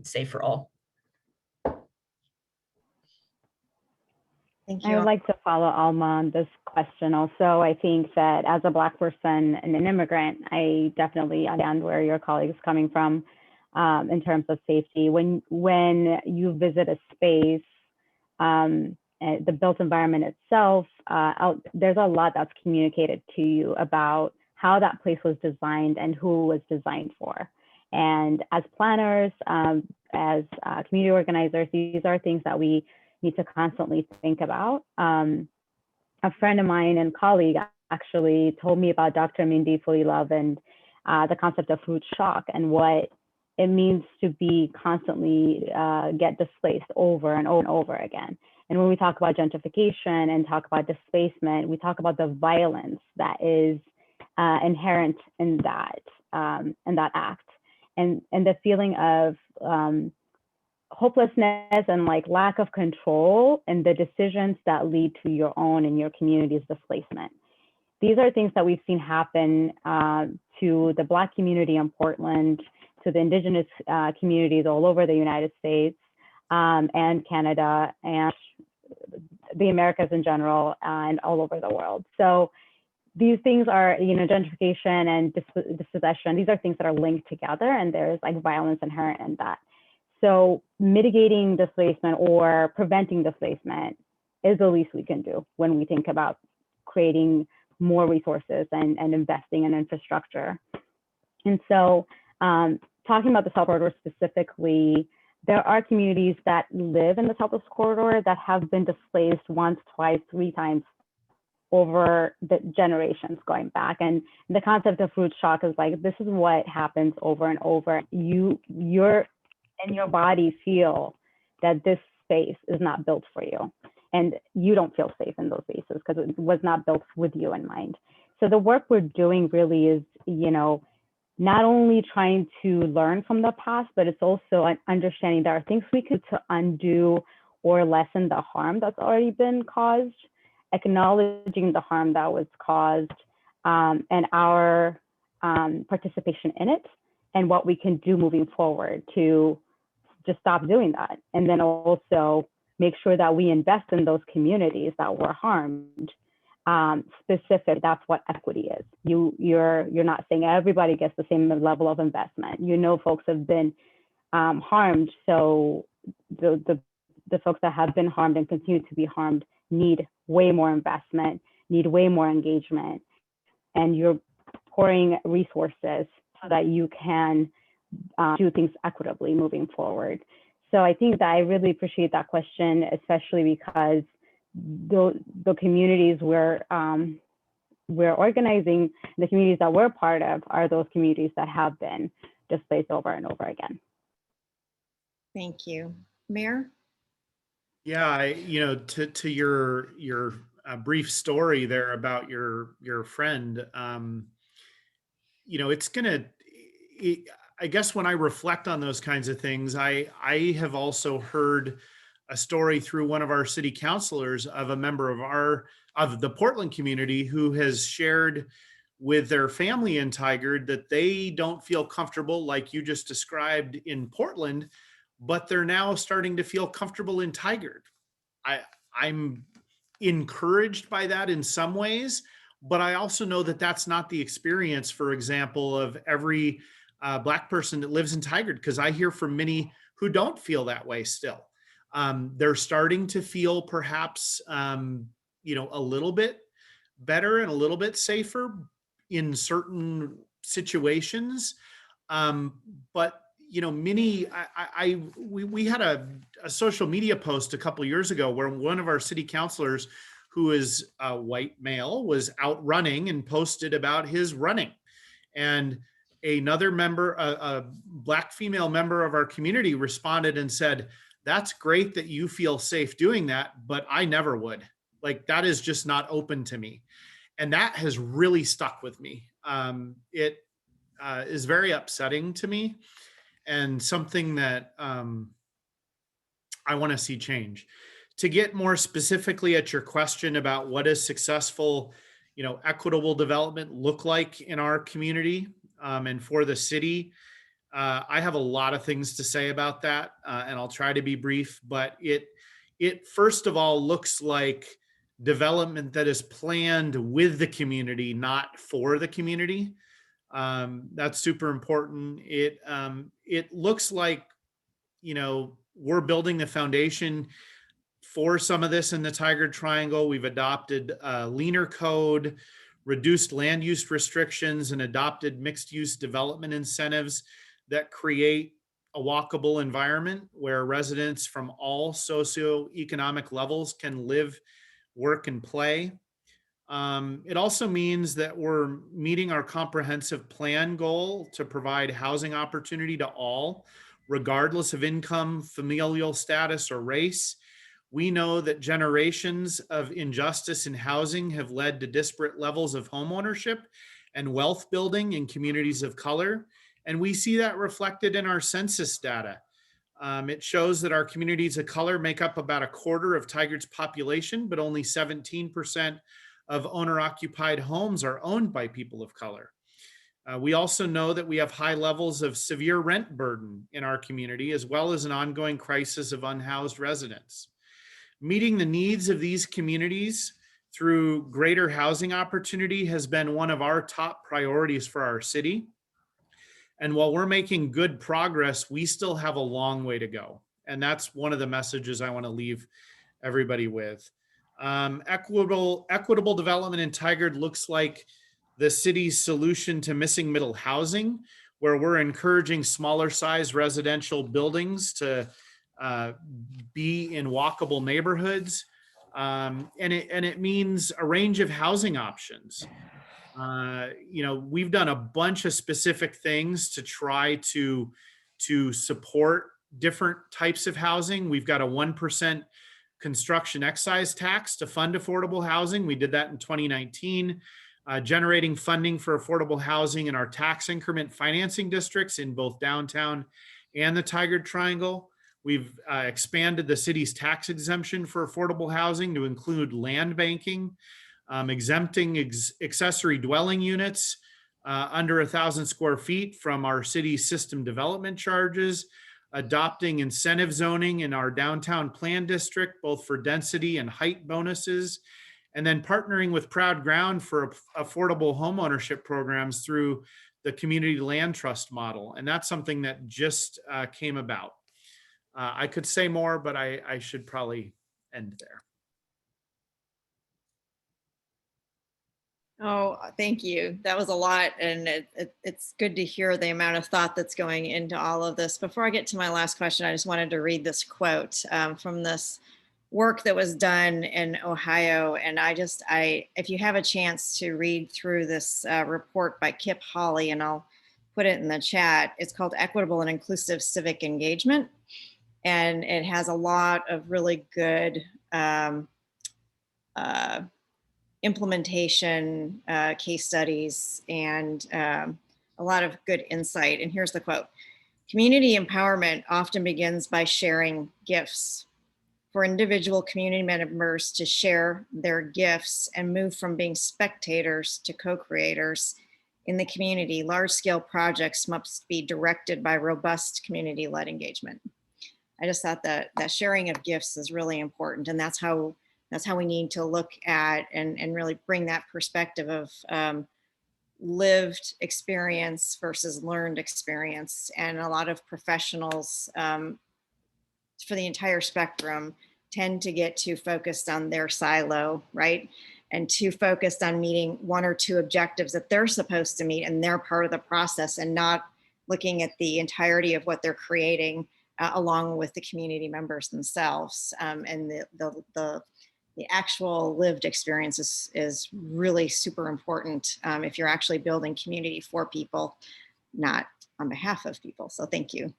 [SPEAKER 5] safe for all.
[SPEAKER 2] Thank you.
[SPEAKER 4] I would like to follow Alma on this question also. I think that as a Black person and an immigrant, I definitely understand where your colleague is coming from in terms of safety. When you visit a space, the built environment itself, there's a lot that's communicated to you about how that place was designed and who it was designed for. And as planners, as community organizers, these are things that we need to constantly think about. A friend of mine and colleague actually told me about Dr. Mindy Fully-Love and the concept of food shock and what it means to be constantly get displaced over and over and over again. And when we talk about gentrification and talk about displacement, we talk about the violence that is inherent in that act, and the feeling of hopelessness and like lack of control and the decisions that lead to your own and your community's displacement. These are things that we've seen happen to the Black community in Portland, to the Indigenous communities all over the United States and Canada and the Americas in general and all over the world. So these things are, gentrification and dispossession, these are things that are linked together, and there's like violence inherent in that. So mitigating displacement or preventing displacement is the least we can do when we think about creating more resources and investing in infrastructure. And so talking about the South Corridor specifically, there are communities that live in the Southwest Corridor that have been displaced once, twice, 3 times over the generations going back. And the concept of food shock is like, this is what happens over and over. You're and your body feel that this space is not built for you. And you don't feel safe in those spaces because it was not built with you in mind. So the work we're doing really is, not only trying to learn from the past, but it's also understanding there are things we could to undo or lessen the harm that's already been caused, acknowledging the harm that was caused and our participation in it, and what we can do moving forward to just stop doing that. And then also make sure that we invest in those communities that were harmed. Specific, that's what equity is. You're not saying everybody gets the same level of investment. Folks have been harmed, so the folks that have been harmed and continue to be harmed need way more investment need way more engagement, and you're pouring resources so that you can do things equitably moving forward. So I think that I really appreciate that question, especially because the communities we're organizing, the communities that we're part of are those communities that have been displaced over and over again.
[SPEAKER 2] Thank you. Mayor?
[SPEAKER 3] Yeah, to your brief story there about your friend, it's gonna. I guess when I reflect on those kinds of things, I have also heard a story through one of our city councilors of a member of the Portland community who has shared with their family in Tigard that they don't feel comfortable, like you just described, in Portland, but they're now starting to feel comfortable in Tigard. I'm encouraged by that in some ways, but I also know that that's not the experience, for example, of every Black person that lives in Tigard, because I hear from many who don't feel that way still. They're starting to feel perhaps, a little bit better and a little bit safer in certain situations. But we had a social media post a couple years ago where one of our city councilors, who is a white male, was out running and posted about his running. And another member, a Black female member of our community, responded and said, "That's great that you feel safe doing that, but I never would. Like, that is just not open to me." And that has really stuck with me. It is very upsetting to me, and something that I want to see change. To get more specifically at your question about what does successful, equitable development look like in our community and for the city, I have a lot of things to say about that, and I'll try to be brief. But it first of all looks like development that is planned with the community, not for the community. That's super important. It looks like, we're building the foundation for some of this in the Tigard Triangle. We've adopted a leaner code, reduced land use restrictions, and adopted mixed use development incentives that create a walkable environment where residents from all socioeconomic levels can live, work, and play. It also means that we're meeting our comprehensive plan goal to provide housing opportunity to all, regardless of income, familial status, or race. We know that generations of injustice in housing have led to disparate levels of homeownership and wealth building in communities of color. And we see that reflected in our census data. It shows that our communities of color make up about a quarter of Tigard's population, but only 17% of owner-occupied homes are owned by people of color. We also know that we have high levels of severe rent burden in our community, as well as an ongoing crisis of unhoused residents. Meeting the needs of these communities through greater housing opportunity has been one of our top priorities for our city. And while we're making good progress, we still have a long way to go. And that's one of the messages I want to leave everybody with. Equitable development in Tigard looks like the city's solution to missing middle housing, where we're encouraging smaller size residential buildings to be in walkable neighborhoods. And it means a range of housing options. We've done a bunch of specific things to try to support different types of housing. We've got a 1% construction excise tax to fund affordable housing. We did that in 2019, generating funding for affordable housing in our tax increment financing districts in both downtown and the Tigard Triangle. We've expanded the city's tax exemption for affordable housing to include land banking, exempting accessory dwelling units under 1,000 square feet from our city's system development charges, adopting incentive zoning in our downtown plan district, both for density and height bonuses, and then partnering with Proud Ground for affordable homeownership programs through the community land trust model. And that's something that just came about. I could say more, but I should probably end there.
[SPEAKER 2] Oh, thank you. That was a lot. And it's good to hear the amount of thought that's going into all of this. Before I get to my last question, I just wanted to read this quote from this work that was done in Ohio. And if you have a chance to read through this report by Kip Hawley, and I'll put it in the chat, it's called Equitable and Inclusive Civic Engagement. And it has a lot of really good implementation case studies and a lot of good insight. And here's the quote: community empowerment often begins by sharing gifts. For individual community members to share their gifts and move from being spectators to co-creators in the community, large-scale projects must be directed by robust community-led engagement. I just thought that sharing of gifts is really important, and that's how we need to look at and really bring that perspective of lived experience versus learned experience. And a lot of professionals for the entire spectrum tend to get too focused on their silo, right? And too focused on meeting one or two objectives that they're supposed to meet and they're part of the process, and not looking at the entirety of what they're creating along with the community members themselves. And the actual lived experience is really super important if you're actually building community for people, not on behalf of people. So thank you.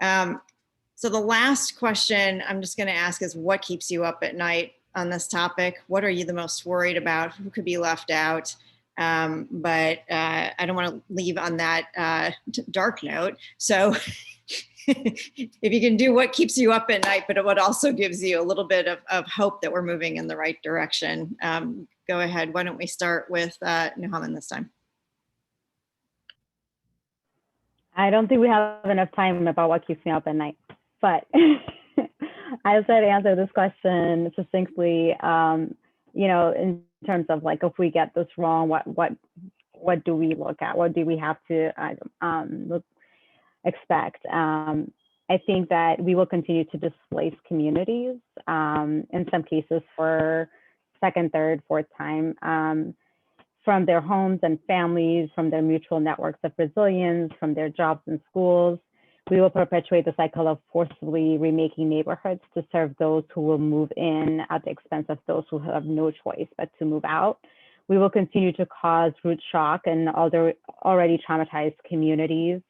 [SPEAKER 2] So the last question I'm just going to ask is, what keeps you up at night on this topic? What are you the most worried about? Who could be left out? But I don't want to leave on that dark note. So if you can do what keeps you up at night, but what also gives you a little bit of hope that we're moving in the right direction, go ahead. Why don't we start with Nuhaman this time?
[SPEAKER 4] I don't think we have enough time about what keeps me up at night, but I said to answer this question succinctly. In terms of like, if we get this wrong, what do we look at? What do we have to expect? I think that we will continue to displace communities in some cases for second, third, fourth time from their homes and families, from their mutual networks of resilience, from their jobs and schools. We will perpetuate the cycle of forcibly remaking neighborhoods to serve those who will move in at the expense of those who have no choice but to move out. We will continue to cause root shock in other already traumatized communities.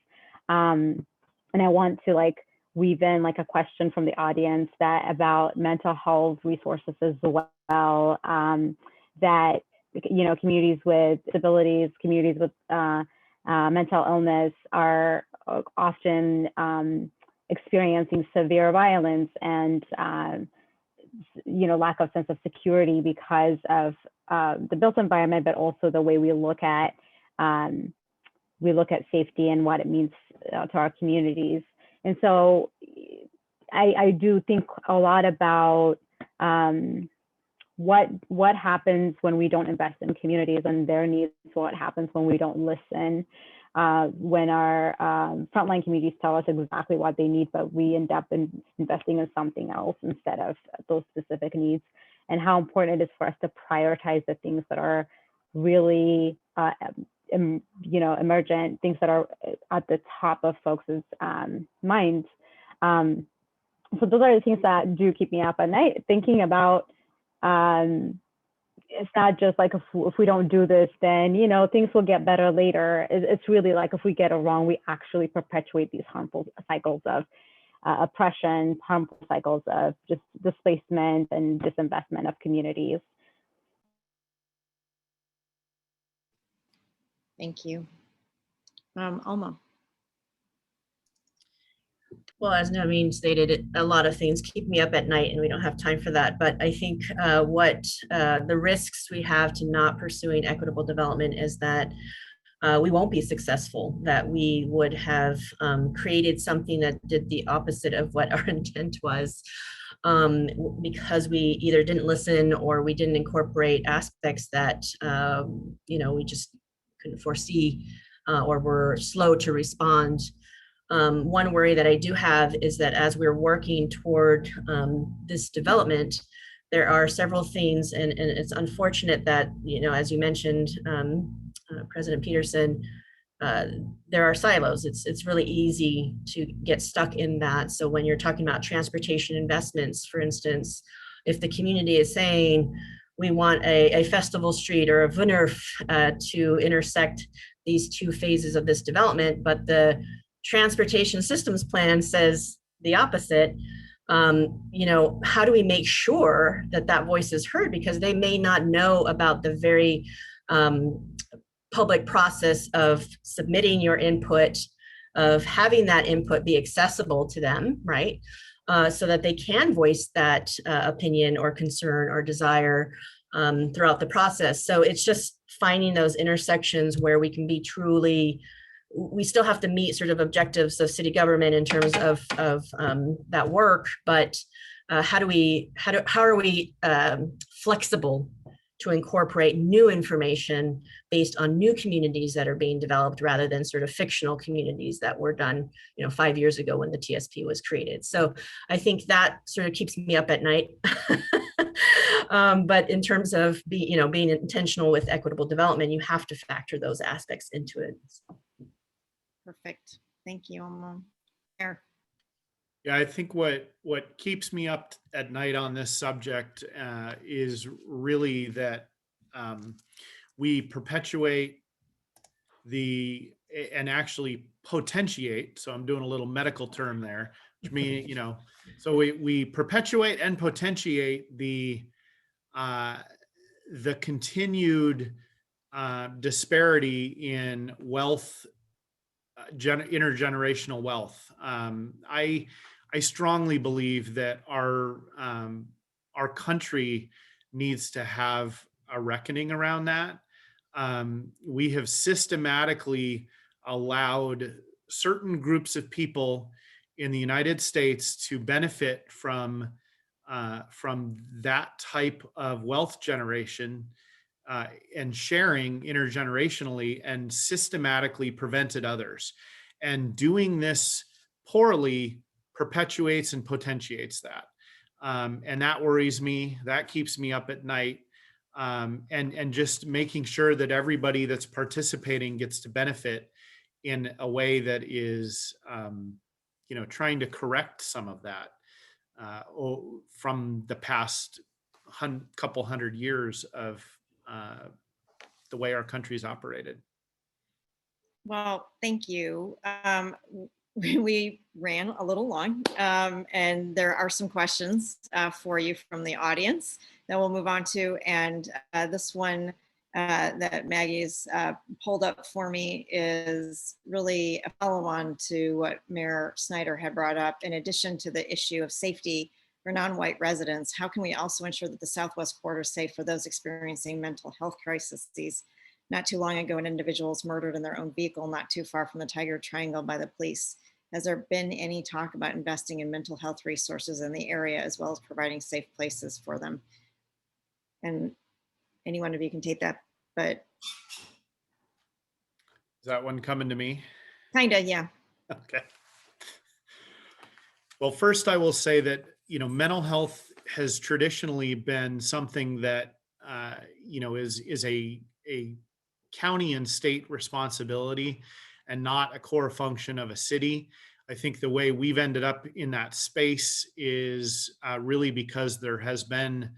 [SPEAKER 4] And I want to weave in a question from the audience about mental health resources as well, that communities with disabilities, communities with mental illness are often experiencing severe violence and lack of sense of security because of the built environment, but also the way we look at safety and what it means to our communities. And so I do think a lot about what happens when we don't invest in communities and their needs, what happens when we don't listen, when our frontline communities tell us exactly what they need, but we end up investing in something else instead of those specific needs, and how important it is for us to prioritize the things that are really emergent, things that are at the top of folks' minds. So those are the things that do keep me up at night, thinking about it's not just like if we don't do this, then things will get better later. It's really like if we get it wrong, we actually perpetuate these harmful cycles of oppression, harmful cycles of just displacement and disinvestment of communities.
[SPEAKER 2] Thank you. Alma.
[SPEAKER 5] Well, as Namin stated, a lot of things keep me up at night, and we don't have time for that. But I think what the risks we have to not pursuing equitable development is that we won't be successful, that we would have created something that did the opposite of what our intent was, because we either didn't listen or we didn't incorporate aspects that we just couldn't foresee or were slow to respond. One worry that I do have is that as we're working toward this development, there are several things, and it's unfortunate that, as you mentioned, President Peterson, uh, there are silos. It's really easy to get stuck in that. So when you're talking about transportation investments, for instance, if the community is saying we want a festival street or a Wunnerf to intersect these two phases of this development, but the transportation systems plan says the opposite, how do we make sure that that voice is heard? Because they may not know about the very public process of submitting your input, of having that input be accessible to them, right? So that they can voice that opinion or concern or desire throughout the process. So it's just finding those intersections where we can be truly, we still have to meet sort of objectives of city government in terms of that work, but how are we flexible to incorporate new information based on new communities that are being developed rather than sort of fictional communities that were done, 5 years ago when the TSP was created. So I think that sort of keeps me up at night. But in terms of being intentional with equitable development, you have to factor those aspects into it.
[SPEAKER 2] Perfect. Thank you, Alma.
[SPEAKER 3] Yeah, I think what keeps me up at night on this subject is really that we perpetuate and actually potentiate. So I'm doing a little medical term there, which means, so we perpetuate and potentiate the continued disparity in wealth, intergenerational wealth. I strongly believe that our country needs to have a reckoning around that. We have systematically allowed certain groups of people in the United States to benefit from that type of wealth generation and sharing intergenerationally, and systematically prevented others. And doing this poorly perpetuates and potentiates that. And that worries me. That keeps me up at night. And just making sure that everybody that's participating gets to benefit in a way that is, trying to correct some of that from the past couple hundred years of the way our country's operated.
[SPEAKER 2] Well, thank you. We ran a little long, and there are some questions for you from the audience that we'll move on to. And this one that Maggie's pulled up for me is really a follow-on to what Mayor Snyder had brought up. In addition to the issue of safety for non-white residents, how can we also ensure that the Southwest corridor is safe for those experiencing mental health crises? Not too long ago, an individual was murdered in their own vehicle not too far from the Tiger Triangle by the police. Has there been any talk about investing in mental health resources in the area, as well as providing safe places for them? And any one of you can take that, but.
[SPEAKER 3] Is that one coming to me?
[SPEAKER 2] Kinda, yeah.
[SPEAKER 3] Okay. Well, first I will say that, mental health has traditionally been something that, is a county and state responsibility and not a core function of a city. I think the way we've ended up in that space is really because there has been,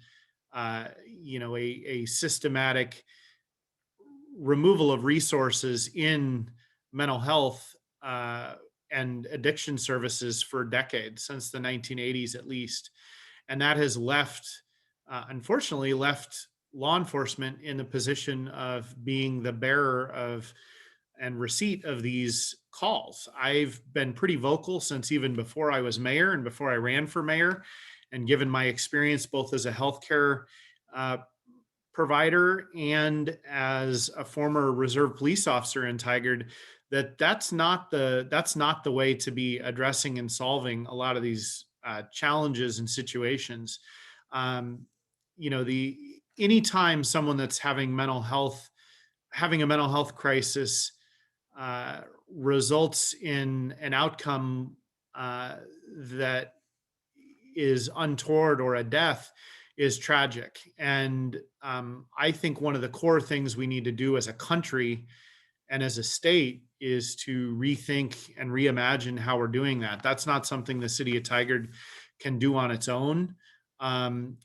[SPEAKER 3] a systematic removal of resources in mental health and addiction services for decades, since the 1980s at least. And that has unfortunately left law enforcement in the position of being the bearer of and receipt of these calls. I've been pretty vocal since even before I was mayor and before I ran for mayor, and given my experience both as a healthcare provider and as a former reserve police officer in Tigard, that's not the way to be addressing and solving a lot of these challenges and situations. Anytime someone that's having a mental health crisis results in an outcome that is untoward or a death, is tragic. And I think one of the core things we need to do as a country and as a state is to rethink and reimagine how we're doing that. That's not something the city of Tigard can do on its own.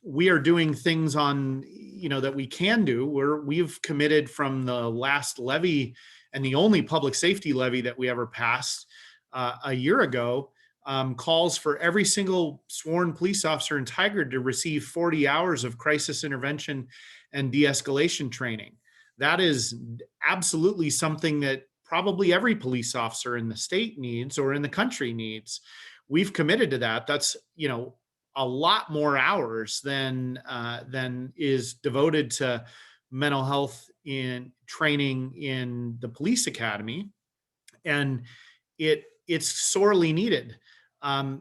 [SPEAKER 3] We are doing things on, that we can do. We've committed from the last levy and the only public safety levy that we ever passed a year ago, calls for every single sworn police officer in Tigard to receive 40 hours of crisis intervention and de-escalation training. That is absolutely something that probably every police officer in the state needs or in the country needs. We've committed to that. That's, a lot more hours than is devoted to mental health in training in the police academy. And it's sorely needed. I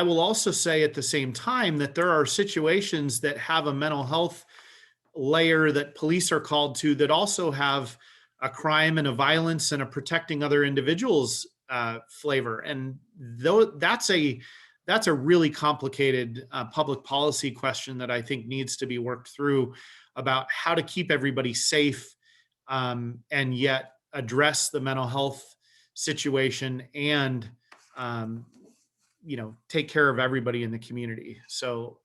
[SPEAKER 3] will also say at the same time that there are situations that have a mental health layer that police are called to that also have a crime and a violence and a protecting other individuals flavor. And though that's a really complicated public policy question that I think needs to be worked through about how to keep everybody safe and yet address the mental health situation and take care of everybody in the community. So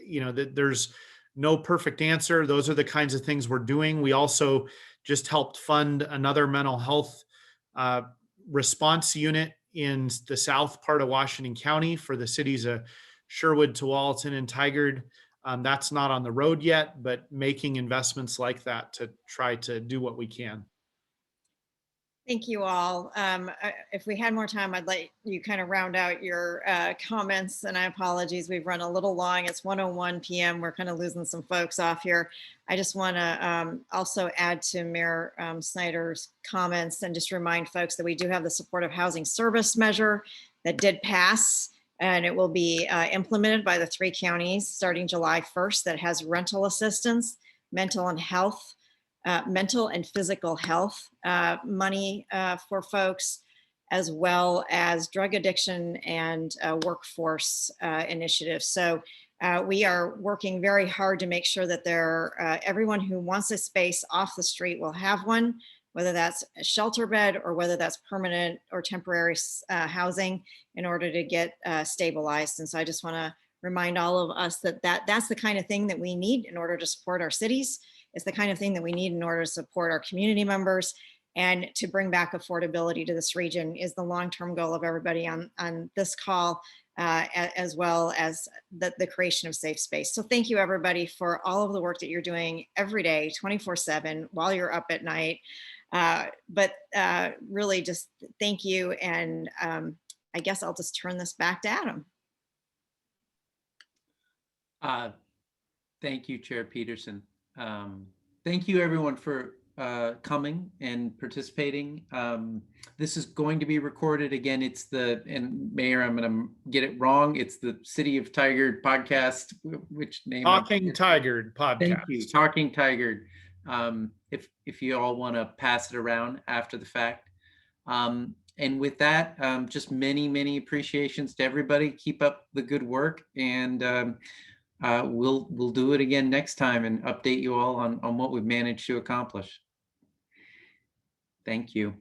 [SPEAKER 3] there's no perfect answer. Those are the kinds of things we're doing. We also just helped fund another mental health response unit in the south part of Washington County for the cities of Sherwood, Tualatin, and Tigard. That's not on the road yet, but making investments like that to try to do what we can.
[SPEAKER 2] Thank you all. If we had more time, I'd like you kind of round out your comments, and I apologize, we've run a little long. It's 1:01 p.m. We're kind of losing some folks off here. I just want to also add to Mayor Snyder's comments and just remind folks that we do have the supportive housing service measure that did pass, and it will be implemented by the 3 counties starting July 1st, that has rental assistance, mental and physical health money for folks, as well as drug addiction and workforce initiatives. So we are working very hard to make sure that everyone who wants a space off the street will have one, whether that's a shelter bed or whether that's permanent or temporary housing, in order to get stabilized. And so I just want to remind all of us that's the kind of thing that we need in order to support our cities. It's the kind of thing that we need in order to support our community members and to bring back affordability to this region is the long-term goal of everybody on this call, as well as the creation of safe space. So thank you everybody for all of the work that you're doing every day, 24/7 while you're up at night. But really just thank you. And I guess I'll just turn this back to Adam.
[SPEAKER 1] Thank you, Chair Peterson. Thank you everyone for coming and participating. This is going to be recorded again. And Mayor, I'm going to get it wrong. It's the City of Tigard podcast. Which name?
[SPEAKER 3] Talking Tigard podcast.
[SPEAKER 1] Thank you. Talking Tigard. If you all want to pass it around after the fact. And with that, just many appreciations to everybody. Keep up the good work, and we'll do it again next time and update you all on what we've managed to accomplish. Thank you.